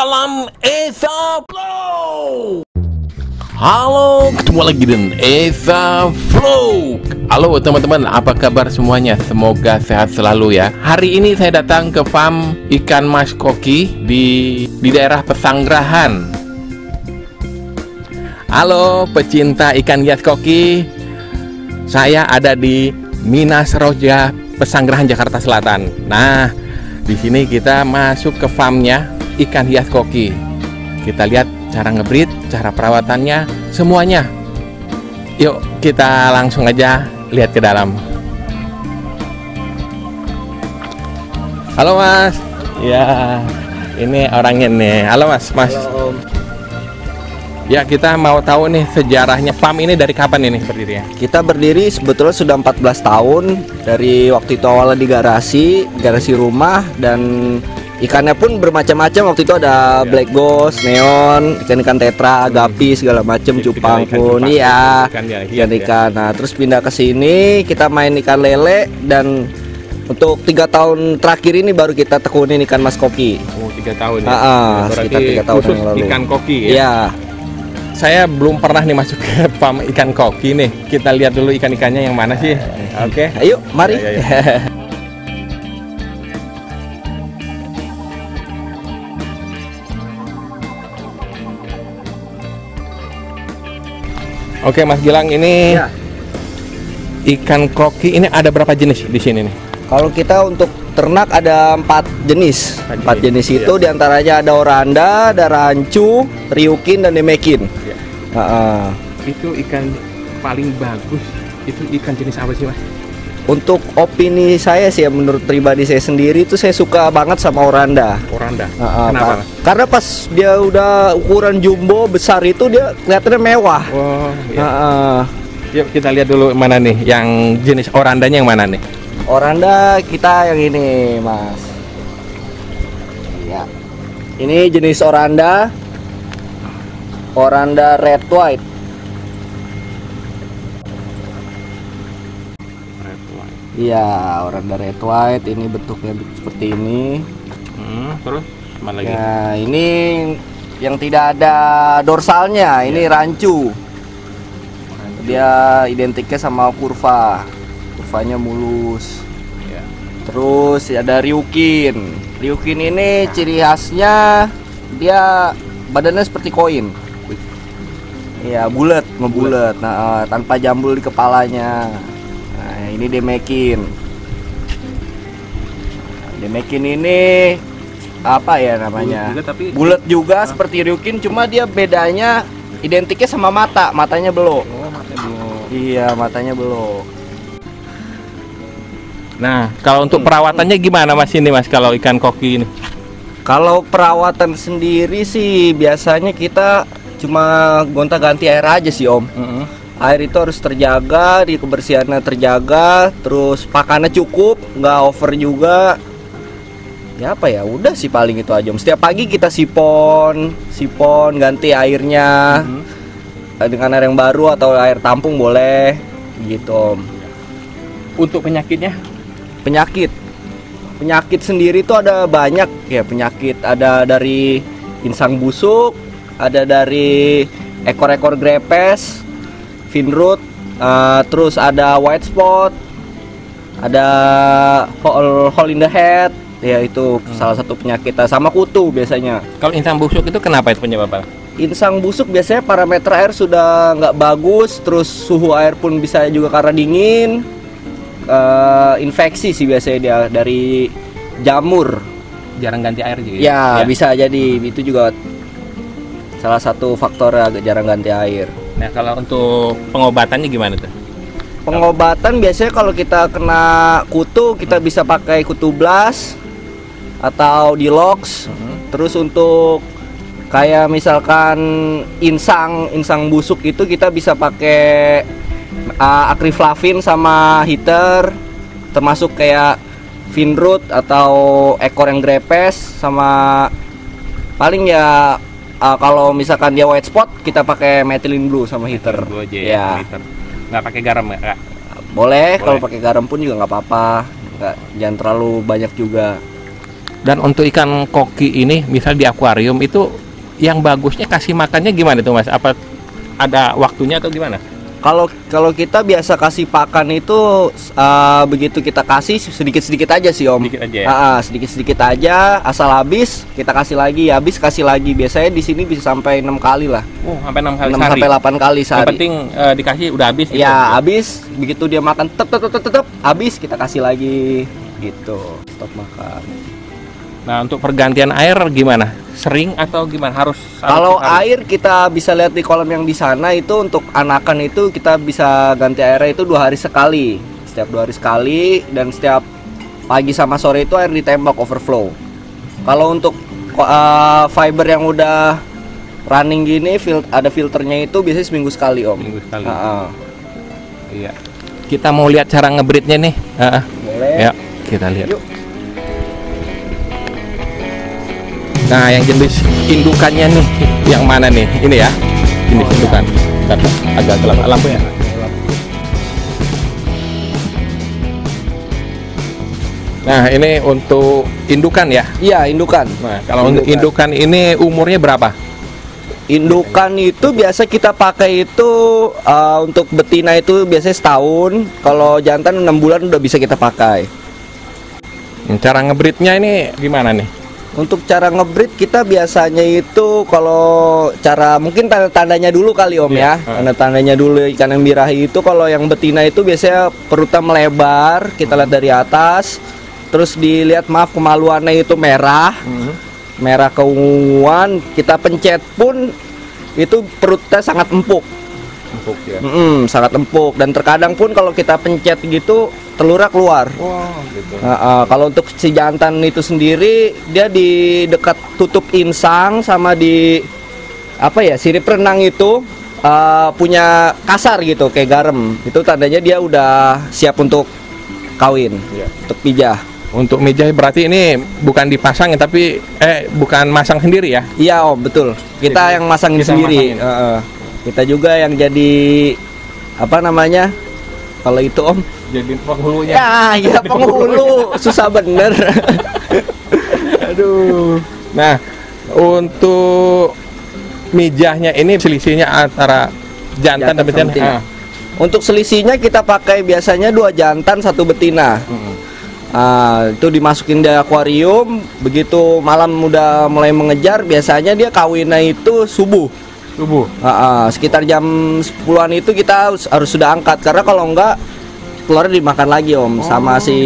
dalam Esa Flow. Halo, ketemu lagi dengan Esa Flow. Halo teman-teman, apa kabar semuanya? Semoga sehat selalu ya. Hari ini saya datang ke farm ikan mas koki di daerah Pesanggerahan. Halo pecinta ikan hias koki. Saya ada di Minas Roja, Pesanggerahan, Jakarta Selatan. Nah, di sini kita masuk ke farmnya ikan hias koki. Kita lihat cara ngebreed, cara perawatannya, semuanya. Yuk kita langsung aja lihat ke dalam. Halo mas. Ya, ini orangnya nih. Halo mas. Halo, Om. Ya, kita mau tahu nih sejarahnya farm ini dari kapan ini berdirinya? Kita berdiri sebetulnya sudah 14 tahun. Dari waktu itu awalnya di garasi rumah, dan ikannya pun bermacam-macam. Waktu itu ada black ghost, neon, ikan-ikan tetra, gapi, segala macam, cupang pun. Iya, ikan-ikan. Nah, terus pindah ke sini, kita main ikan lele, dan untuk 3 tahun terakhir ini baru kita tekunin ikan mas koki. Oh, 3 tahun ya? Sekitar 3 tahun khusus yang lalu. ikan koki ya? Iya. Saya belum pernah nih masuk ke farm ikan koki nih. Kita lihat dulu ikan-ikannya yang mana sih. Oke. Ayo, mari. Ya. Oke, Mas Gilang, ini Ya. ikan koki ini ada berapa jenis di sini nih? Kalau kita untuk ternak ada 4 jenis. 4 jenis Iya. itu diantaranya ada oranda, ada rancu, ryukin, dan demekin. Iya. Itu ikan paling bagus. Itu ikan jenis apa sih, Mas? untuk opini saya sih, ya, menurut pribadi saya sendiri itu saya suka banget sama oranda. Oranda. Kenapa, Mas? Karena pas dia udah ukuran jumbo besar itu dia kelihatannya mewah. Oh, iya. Yuk kita lihat dulu mana nih yang jenis orandanya yang mana nih? Oranda kita yang ini, Mas. Ya. Ini jenis oranda. Oranda red white. Iya, oranda red white. Ini bentuknya seperti ini. Terus mana lagi? Ya, ini yang tidak ada dorsalnya. Ini rancu. Dia identiknya sama kurvanya mulus. Ya. Terus ada ryukin. Ryukin ini ciri khasnya dia badannya seperti koin. Iya, bulat, ngebulat. Nah, tanpa jambul di kepalanya. Nah, ini demekin. Demekin ini apa ya namanya? Bulat juga seperti ryukin, cuma dia bedanya identiknya sama matanya belok. Oh, matanya belok. Iya, matanya belok. Nah, kalau untuk perawatannya gimana Mas ini, Mas, kalau ikan koki ini? Kalau perawatan sendiri sih biasanya kita cuma gonta-ganti air aja sih, Om. Air itu harus terjaga, di kebersihannya terjaga, terus pakannya cukup, nggak over juga. Ya apa ya, udah sih paling itu aja, Om. Setiap pagi kita sipon, ganti airnya dengan air yang baru atau air tampung boleh, gitu, Om. Untuk penyakitnya? Penyakit sendiri itu ada banyak ya penyakit. Ada dari insang busuk, ada dari ekor-ekor grepes, finroot, terus ada white spot, ada hole in the head, ya itu salah satu penyakit. Sama kutu biasanya. Kalau insang busuk itu kenapa itu penyebabnya? Insang busuk biasanya parameter air sudah nggak bagus, terus suhu air pun bisa juga karena dingin. Infeksi sih biasanya dia dari jamur. Jarang ganti air juga Ya, bisa jadi itu juga salah satu faktor agak jarang ganti air. Nah, kalau untuk pengobatannya gimana tuh? Pengobatan biasanya kalau kita kena kutu kita bisa pakai kutu blast atau Dilox. Terus untuk kayak misalkan insang busuk itu kita bisa pakai akriflavin sama heater, termasuk kayak finroot atau ekor yang grepes, sama paling ya kalau misalkan dia white spot kita pakai methylene blue sama heater. Ya. Nggak pakai garam nggak? Boleh. Kalau pakai garam pun juga nggak apa-apa. Jangan terlalu banyak juga. Dan untuk ikan koki ini, misal di akuarium itu yang bagusnya kasih makannya gimana tuh Mas? Apa ada waktunya atau gimana? Kalau kita biasa kasih pakan itu begitu kita kasih sedikit-sedikit aja sih Om. Sedikit aja ya? Sedikit-sedikit aja, asal habis kita kasih lagi, habis kasih lagi. Biasanya di sini bisa sampai 6 kali lah. Oh, sampai 6 kali 6 sehari? sampai 8 kali sehari. Yang penting dikasih udah habis gitu? Ya habis, begitu dia makan tetep habis kita kasih lagi gitu. Stop makan. Nah, untuk pergantian air gimana? Sering atau gimana? Harus Kalau setiap hari? air kita bisa lihat di kolam yang di sana itu untuk anakan itu kita bisa ganti airnya itu 2 hari sekali. Setiap 2 hari sekali dan setiap pagi sama sore itu air ditembak overflow. Kalau untuk fiber yang udah running gini ada filternya itu biasanya seminggu sekali Om. Seminggu sekali. Iya. Kita mau lihat cara ngebreednya nih. Boleh. Ya, kita lihat. Yuk. Nah, yang jenis indukannya nih, yang mana nih? Ini ya, ini indukan. Bentar, agak gelap lampunya. Nah, ini untuk indukan ya. Iya, indukan. Nah, kalau untuk indukan ini umurnya berapa? Indukan itu biasa kita pakai itu untuk betina itu biasanya setahun. Kalau jantan 6 bulan udah bisa kita pakai. Cara ngebreednya ini gimana nih? Untuk cara ngebreed kita biasanya itu kalau cara mungkin tanda-tandanya dulu kali Om ya. Tanda-tandanya dulu ikan yang birahi itu kalau yang betina itu biasanya perutnya melebar, kita lihat dari atas. Terus dilihat kemaluannya itu merah. Merah keunguan, kita pencet pun itu perutnya sangat empuk. Empuk ya. Sangat empuk dan terkadang pun kalau kita pencet gitu telurnya keluar. Wah, gitu. Kalau untuk si jantan itu sendiri dia di dekat tutup insang sama di sirip renang itu punya kasar gitu kayak garam. Itu tandanya dia udah siap untuk kawin, untuk pijah. Untuk mijah berarti ini bukan dipasang tapi bukan masang sendiri ya? Iya Om, betul. Kita yang masangin sendiri. Kita juga yang jadi kalau itu Om jadi penghulunya. Ya penghulu susah bener. Aduh. Nah, untuk mijahnya ini selisihnya antara jantan dan betina. Untuk selisihnya kita pakai biasanya 2 jantan 1 betina. Itu dimasukin di akuarium, begitu malam udah mulai mengejar, biasanya dia kawinnya itu subuh. Sekitar jam 10-an itu kita harus sudah angkat karena kalau enggak telurnya dimakan lagi Om sama si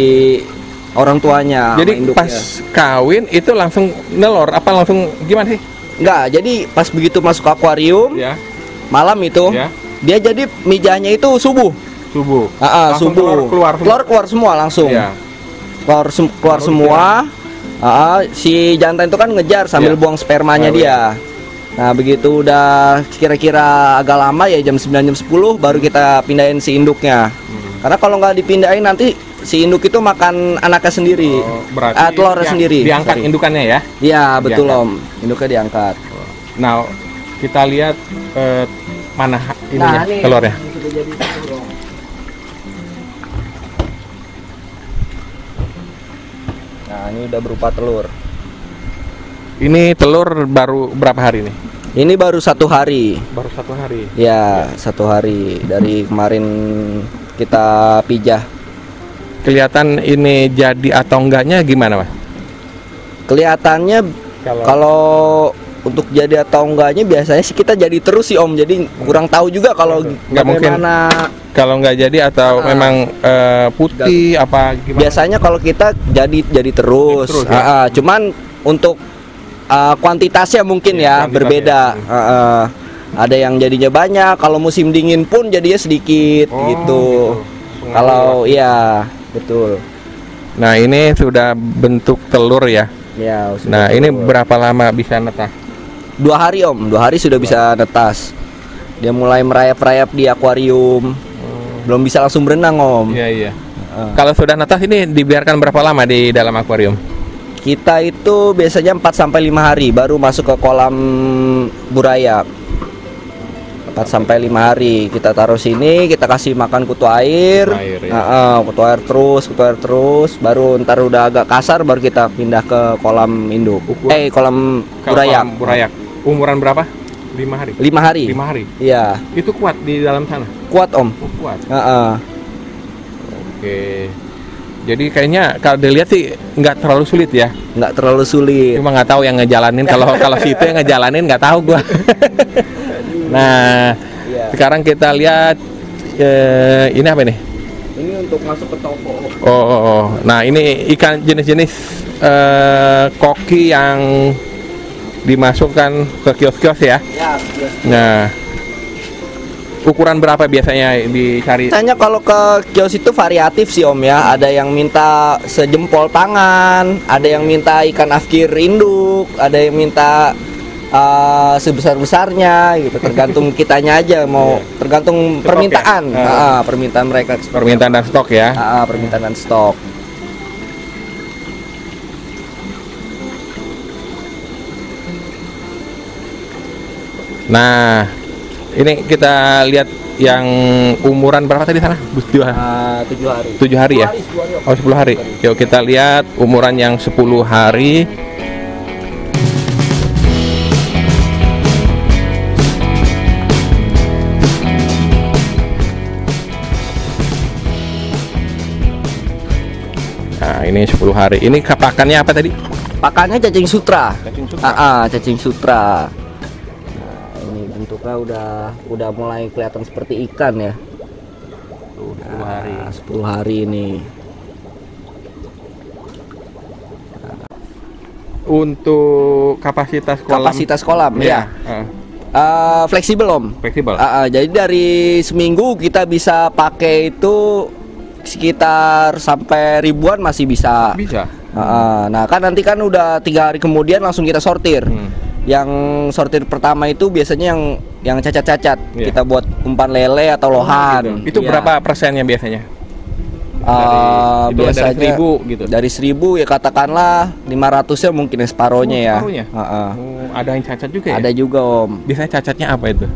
orang tuanya. Jadi pas kawin itu langsung nelor apa langsung gimana sih? Enggak, jadi pas begitu masuk akuarium malam itu dia jadi mijahnya itu subuh. Subuh. Keluar semua langsung. Keluar semua. Si jantan itu kan ngejar sambil buang spermanya dia. Nah begitu udah kira-kira agak lama ya jam 9 jam 10 baru kita pindahin si induknya. Karena kalau nggak dipindahin nanti si induk itu makan anaknya sendiri. Telurnya sendiri. Diangkat indukannya ya? Iya betul Om, induknya diangkat. Nah kita lihat mana ininya telurnya. Nah ini udah berupa telur. Ini telur baru berapa hari nih? Ini baru 1 hari. Baru 1 hari. Ya 1 hari dari kemarin kita pijah. Kelihatan ini jadi atau enggaknya gimana Mas? Kelihatannya kalau untuk jadi atau enggaknya biasanya sih kita jadi terus sih Om. Jadi kurang tahu juga kalau nggak mungkin kalau nggak jadi atau memang putih apa gimana? Biasanya kalau kita jadi terus. Cuman untuk kuantitasnya mungkin berbeda. Ada yang jadinya banyak, kalau musim dingin pun jadinya sedikit gitu. Kalau betul. Nah ini sudah bentuk telur ya. Nah ini berapa lama bisa netas? 2 hari Om, 2 hari sudah bisa netas. Dia mulai merayap-rayap di akuarium. Belum bisa langsung berenang Om. Iya. Kalau sudah netas ini dibiarkan berapa lama di dalam akuarium? Kita itu biasanya 4 sampai 5 hari baru masuk ke kolam burayak. 4 sampai 5 hari kita taruh sini, kita kasih makan kutu air, ya. kutu air terus, baru ntar udah agak kasar baru kita pindah ke kolam induk. Kolam burayak. Umuran berapa? 5 hari. 5 hari. 5 hari. Iya. Itu kuat di dalam sana. Kuat Om. Oh, kuat. Oke. Jadi kayaknya kalau dilihat sih nggak terlalu sulit ya. Nggak terlalu sulit. Cuma nggak tahu yang ngejalanin. Kalau situ yang ngejalanin nggak tahu gua. Nah, sekarang kita lihat ini apa nih? Ini untuk masuk ke toko. Nah ini ikan jenis-jenis koki yang dimasukkan ke kios-kios ya. Kios. Nah, ukuran berapa biasanya dicari? Biasanya kalau ke kios itu variatif sih Om ya. Ada yang minta sejempol tangan, ada yang minta ikan afkir induk, ada yang minta sebesar-besarnya gitu. Tergantung kitanya aja mau, tergantung stok permintaan. Ya? Permintaan mereka. Permintaan dan stok ya. Permintaan dan stok. Nah, ini kita lihat yang umuran berapa tadi sana? 7 hari. 7 hari ya? 10 hari. Yuk kita lihat umuran yang 10 hari. Nah, ini 10 hari. Ini pakannya apa tadi? Pakannya cacing sutra. Cacing sutra. Bentuknya udah mulai kelihatan seperti ikan ya. 10 hari. 10 hari ini. Untuk kapasitas kolam. Ya. Fleksibel Om. Fleksibel. Jadi dari seminggu kita bisa pakai itu sekitar sampai ribuan masih bisa. Bisa. Nah kan nanti kan udah 3 hari kemudian langsung kita sortir. Yang sortir pertama itu biasanya yang cacat-cacat. Kita buat umpan lele atau lohan. Gitu. Itu berapa persennya biasanya? Biasanya dari 1000 gitu. Dari 1000 ya katakanlah 500-nya mungkin separohnya ya. Ada yang cacat juga ya? Ada juga Om. Biasanya cacatnya apa itu?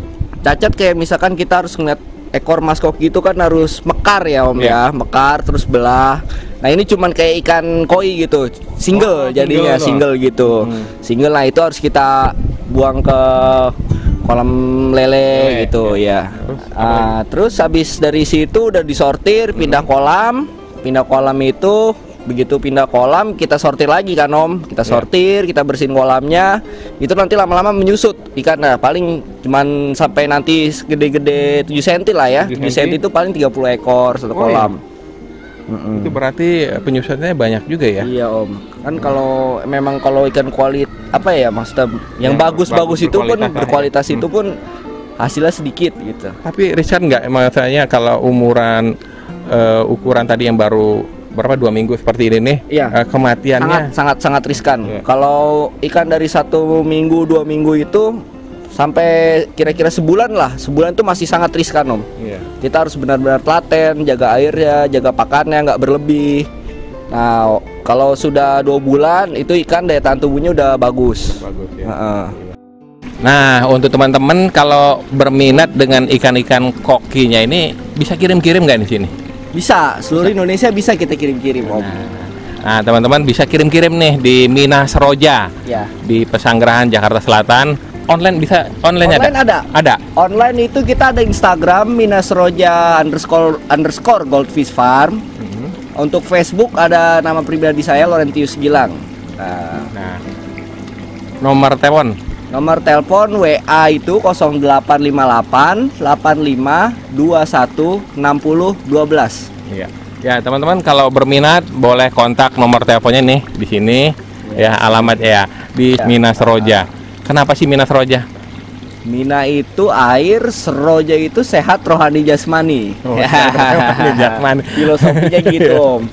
Cacat kayak misalkan kita harus ngeliat ekor maskok gitu kan harus mekar ya Om ya. Mekar terus belah. Nah ini cuman kayak ikan koi gitu, single jadinya single gitu. Single lah itu harus kita buang ke kolam lele gitu ya. Terus habis dari situ udah disortir, pindah kolam itu begitu pindah kolam kita sortir lagi kan Om. Kita sortir, kita bersihin kolamnya. Itu nanti lama-lama menyusut ikan. Nah paling cuman sampai nanti gede-gede 7 cm lah ya. 7 cm itu paling 30 ekor satu kolam. Itu berarti penyusutannya banyak juga ya? Iya Om. Kan kalau memang kalau ikan kualitas apa ya maksudnya yang bagus-bagus itu pun berkualitas itu pun hasilnya sedikit gitu. Tapi Richard nggak maksudnya kalau ukuran tadi yang baru berapa 2 minggu seperti ini nih, kematiannya sangat riskan. Kalau ikan dari 1 minggu 2 minggu itu sampai kira-kira sebulan tuh masih sangat riskan Om. Kita harus benar-benar telaten, jaga airnya, jaga pakannya nggak berlebih. Nah kalau sudah 2 bulan itu ikan daya tahan tubuhnya udah bagus ya. Nah untuk teman-teman kalau berminat dengan ikan-ikan kokinya ini bisa kirim-kirim nggak di sini? Bisa, seluruh Indonesia bisa kita kirim-kirim Om. Nah teman-teman bisa kirim-kirim nih di Minas Roja di Pesanggerahan Jakarta Selatan. Online ada. Online itu kita ada Instagram Minasroja _ Goldfish Farm. Untuk Facebook ada nama pribadi saya Laurentius Gilang. Nah. Nomor telepon WA itu 0858 85 21 60 12. Iya. Ya teman-teman kalau berminat boleh kontak nomor teleponnya nih di sini ya alamat ya di Minas Roja. Kenapa sih Minas Roja? Mina itu air, Seroja itu sehat rohani jasmani. Jasmani. Filosofinya gitu Om.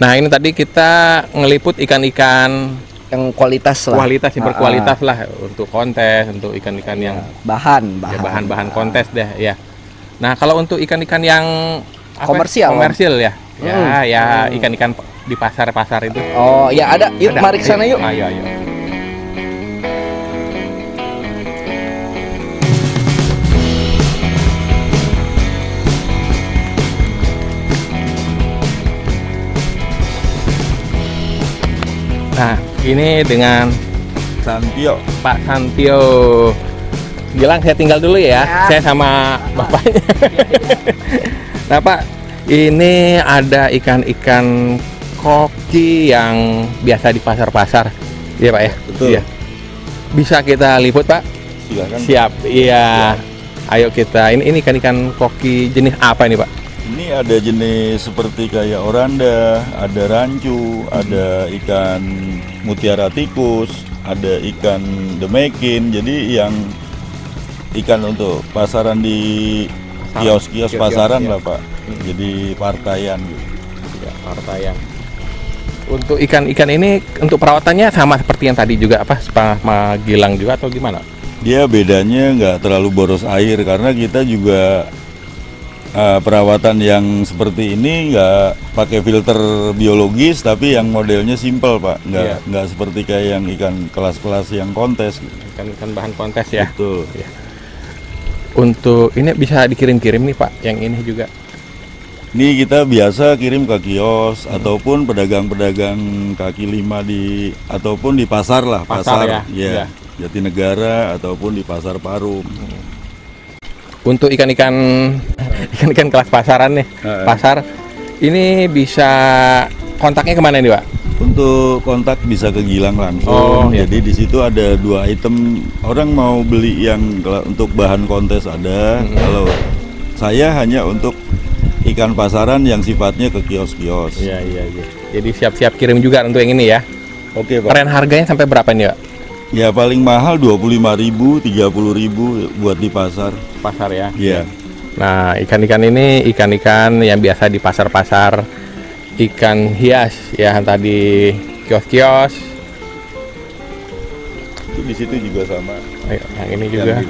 Nah ini tadi kita ngeliput ikan-ikan yang kualitas yang berkualitas lah untuk kontes, untuk ikan-ikan yang bahan kontes deh ya. Nah kalau untuk ikan-ikan yang komersial ya, ikan-ikan di pasar itu. Oh ya ada, yuk mari ke sana yuk. Ayo. Nah, ini dengan Santio. Pak Santio. Gilang, saya tinggal dulu ya. Saya sama bapaknya. Nah Pak, ini ada ikan-ikan koki yang biasa di pasar-pasar. Iya Pak ya? Betul. Iya. Bisa kita liput Pak? Silakan. Siap. Iya. Ayo kita. Ini ikan-ikan koki jenis apa ini Pak? Ini ada jenis seperti kayak oranda, ada rancu, ada ikan mutiara tikus, ada ikan demekin. Jadi yang ikan untuk pasaran di kios-kios pasaran ya. lah Pak. Jadi partaian gitu. Ya, partaian. Untuk ikan-ikan ini untuk perawatannya sama seperti yang tadi juga apa? Sama Gilang juga atau gimana? Dia bedanya nggak terlalu boros air karena kita juga perawatan yang seperti ini nggak pakai filter biologis tapi yang modelnya simple Pak, nggak seperti kayak yang ikan kelas-kelas yang kontes. Ikan bahan kontes ya. Betul. Ya. Untuk ini bisa dikirim-kirim nih Pak, yang ini juga. Ini kita biasa kirim ke kios ataupun pedagang-pedagang kaki lima ataupun di pasar lah, Pasar ya. Jatinegara ataupun di pasar Parum. Untuk ikan-ikan kelas pasaran nih, pasar ini bisa kontaknya kemana nih Pak? Untuk kontak bisa ke Gilang langsung. Oh, iya. Jadi di situ ada 2 item. Orang mau beli yang untuk bahan kontes ada. Kalau saya hanya untuk ikan pasaran yang sifatnya ke kios-kios. Iya. Jadi siap-siap kirim juga untuk yang ini ya. Oke Pak. Keren, harganya sampai berapa nih Pak? Ya paling mahal 25.000, 30.000 buat di pasar. Pasar ya. Iya. Nah, ikan-ikan ini ikan-ikan yang biasa di pasar-pasar, ikan hias ya, tadi kios-kios. Di situ juga sama. Ayo, yang ini Yang juga. di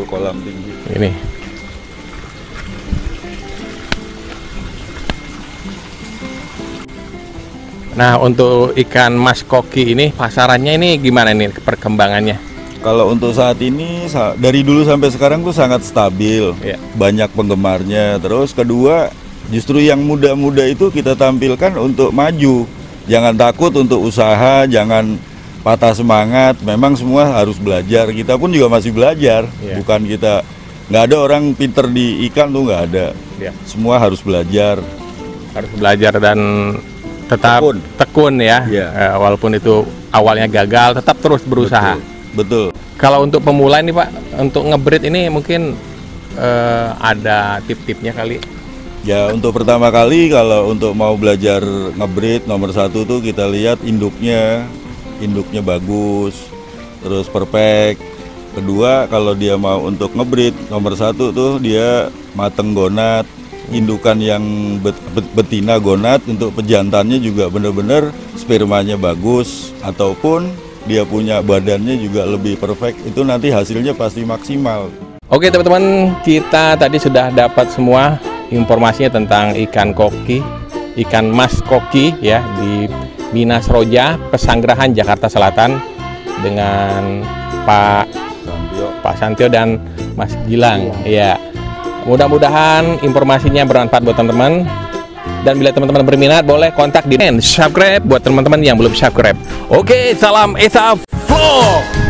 kolam tinggi. Ini. Nah, untuk ikan mas koki ini pasarannya ini gimana nih perkembangannya? Kalau untuk saat ini dari dulu sampai sekarang tuh sangat stabil, Iya. banyak penggemarnya. Terus kedua, justru yang muda-muda itu kita tampilkan untuk maju. Jangan takut untuk usaha, jangan patah semangat. Memang semua harus belajar. Kita pun juga masih belajar. Iya. Bukan kita nggak ada orang pinter di ikan tuh nggak ada. Iya. Semua harus belajar. Harus belajar dan tetap tekun ya. Iya. Walaupun itu awalnya gagal, tetap terus berusaha. Betul. Kalau untuk pemula ini Pak, untuk ngebreed ini mungkin ada tip-tipnya kali. Ya untuk pertama kali kalau untuk mau belajar ngebreed nomor 1 tuh kita lihat induknya bagus, terus perfect. Kedua kalau dia mau untuk ngebreed nomor 1 tuh dia mateng gonat, indukan yang betina gonat, untuk pejantannya juga benar-benar spermanya bagus ataupun dia punya badannya juga lebih perfect, itu nanti hasilnya pasti maksimal. Oke teman-teman, kita tadi sudah dapat semua informasinya tentang ikan koki, ikan mas koki ya di Minas Roja, Pesanggerahan, Jakarta Selatan dengan Pak Santio dan Mas Gilang. Ya, mudah-mudahan informasinya bermanfaat buat teman-teman. Dan bila teman-teman berminat boleh kontak di subscribe buat teman-teman yang belum subscribe. Oke, salam Esa Vlog.